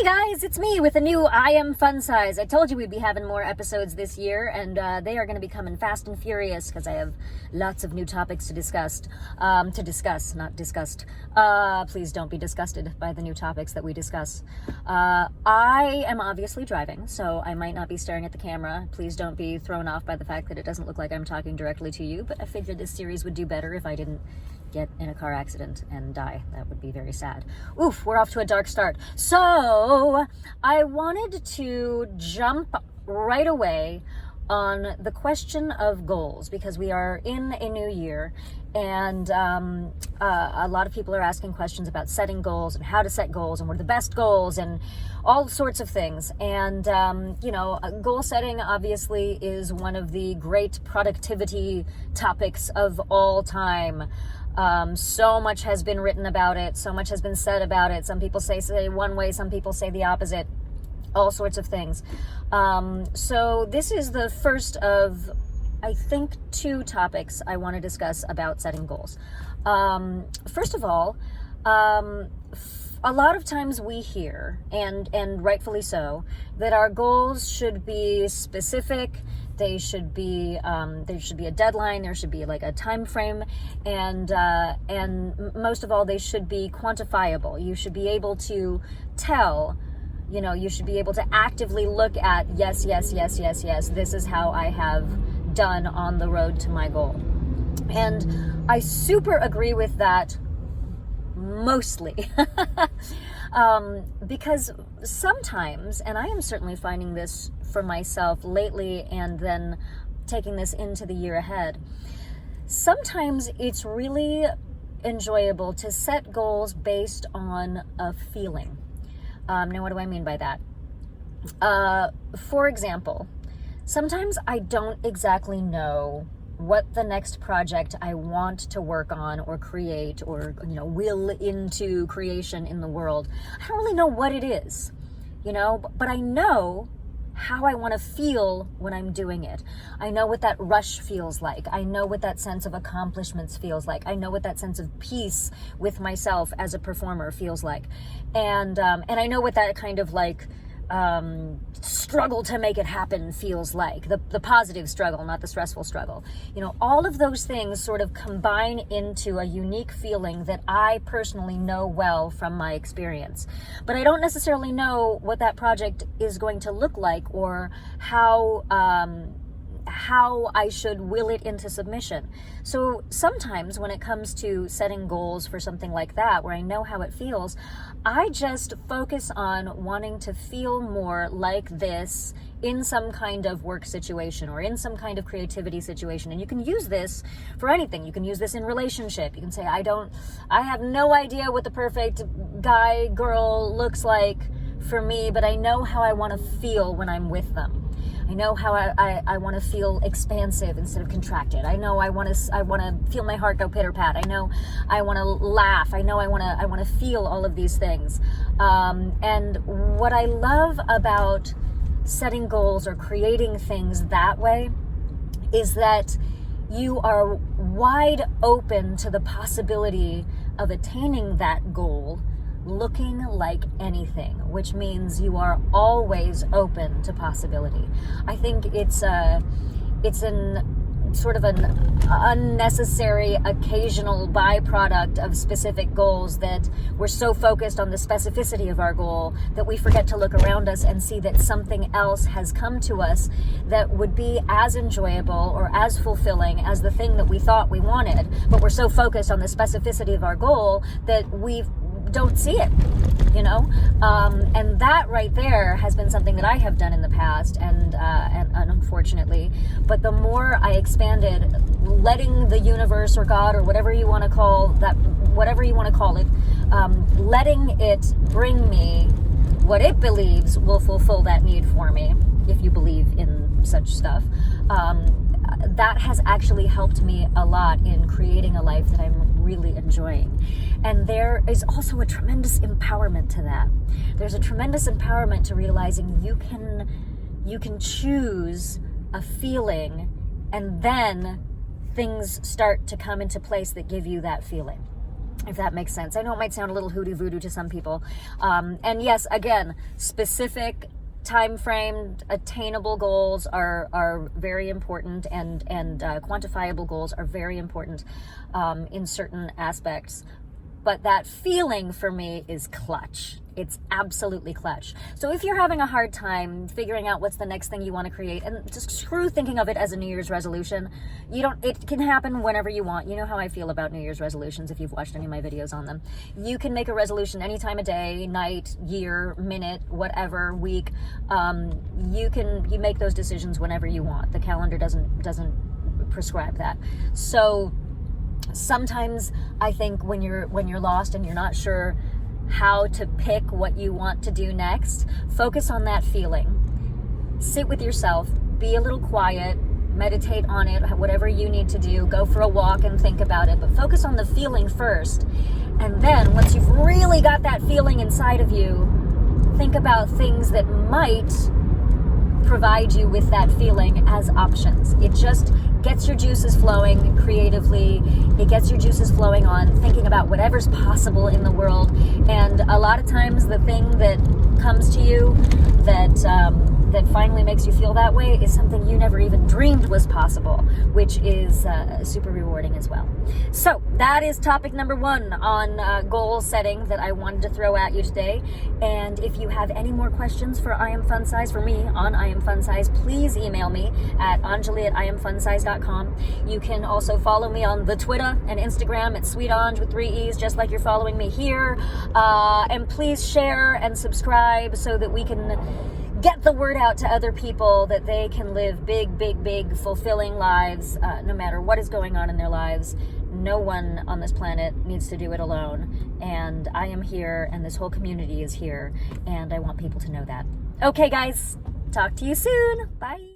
Hey guys, it's me with a new I Am Fun Size. I told you we'd be having more episodes this year, and they are going to be coming fast and furious because I have lots of new topics to discuss. Not discussed. Please don't be disgusted by the new topics that we discuss. I am obviously driving, so I might not be staring at the camera. Please don't be thrown off by the fact that it doesn't look like I'm talking directly to you, but I figured this series would do better if I didn't get in a car accident and die. That would be very sad. Oof, we're off to a dark start. So I wanted to jump right away on the question of goals because we are in a new year, and a lot of people are asking questions about setting goals and how to set goals and what are the best goals and all sorts of things. And goal setting obviously is one of the great productivity topics of all time. So much has been written about it. So much has been said about it. Some people say one way, some people say the opposite, all sorts of things. So this is the first of, I think, two topics I want to discuss about setting goals. First of all, a lot of times we hear, and rightfully so, that our goals should be specific. They should be there should be a deadline. There should be like a time frame, and most of all, they should be quantifiable. You should be able to tell. You should be able to actively look at yes. This is how I have done on the road to my goal, and I super agree with that. Mostly, because sometimes, and I am certainly finding this for myself lately and then taking this into the year ahead, sometimes it's really enjoyable to set goals based on a feeling. Now, what do I mean by that? For example, sometimes I don't exactly know what the next project I want to work on or create or, will into creation in the world. I don't really know what it is, but I know how I want to feel when I'm doing it. I know what that rush feels like. I know what that sense of accomplishments feels like. I know what that sense of peace with myself as a performer feels like. And I know what that kind of like, struggle to make it happen feels like, the positive struggle, not the stressful struggle. All of those things sort of combine into a unique feeling that I personally know well from my experience. But I don't necessarily know what that project is going to look like or how I should will it into submission. So sometimes when it comes to setting goals for something like that, where I know how it feels, I just focus on wanting to feel more like this in some kind of work situation or in some kind of creativity situation. And you can use this for anything. You can use this in relationship. You can say, I have no idea what the perfect guy, girl looks like for me, but I know how I want to feel when I'm with them. I know how I want to feel expansive instead of contracted. I know I want to feel my heart go pitter-pat. I know I want to laugh. I know I want to feel all of these things. And what I love about setting goals or creating things that way is that you are wide open to the possibility of attaining that goal looking like anything, which means you are always open to possibility. I think it's an sort of an unnecessary occasional byproduct of specific goals that we're so focused on the specificity of our goal that we forget to look around us and see that something else has come to us that would be as enjoyable or as fulfilling as the thing that we thought we wanted, but we're so focused on the specificity of our goal that we don't see it, and that right there has been something that I have done in the past, and unfortunately, but the more I expanded, letting the universe or God or whatever you want to call it, letting it bring me what it believes will fulfill that need for me, if you believe in such stuff, that has actually helped me a lot in creating a life that I'm really enjoying. And there is also a tremendous empowerment to that. There's a tremendous empowerment to realizing you can choose a feeling, and then things start to come into place that give you that feeling. if that makes sense. I know it might sound a little hoodoo voodoo to some people. And yes, again, specific time framed attainable goals are very important, and quantifiable goals are very important in certain aspects. But that feeling for me is clutch. It's absolutely clutch. So if you're having a hard time figuring out what's the next thing you want to create, and just screw thinking of it as a New Year's resolution, it can happen whenever you want. You know how I feel about New Year's resolutions if you've watched any of my videos on them. You can make a resolution any time of day, night, year, minute, whatever, week. You make those decisions whenever you want. The calendar doesn't prescribe that. So sometimes I think when you're lost and you're not sure how to pick what you want to do next, focus on that feeling. Sit with yourself, be a little quiet, meditate on it, whatever you need to do, go for a walk and think about it, but focus on the feeling first. And then once you've really got that feeling inside of you, think about things that might provide you with that feeling as options. It just gets your juices flowing creatively. It gets your juices flowing on thinking about whatever's possible in the world. And a lot of times the thing that comes to you that finally makes you feel that way is something you never even dreamed was possible, which is super rewarding as well. So that is topic number 1 on goal setting that I wanted to throw at you today. And if you have any more questions for I Am Fun Size, for me on I Am Fun Size, please email me at Anjali@IamFunsize.com. You can also follow me on the Twitter and Instagram at SweetAnj with 3 E's, just like you're following me here. And please share and subscribe so that we can get the word out to other people that they can live big, fulfilling lives, no matter what is going on in their lives. No one on this planet needs to do it alone. And I am here, and this whole community is here, and I want people to know that. Okay, guys, talk to you soon. Bye.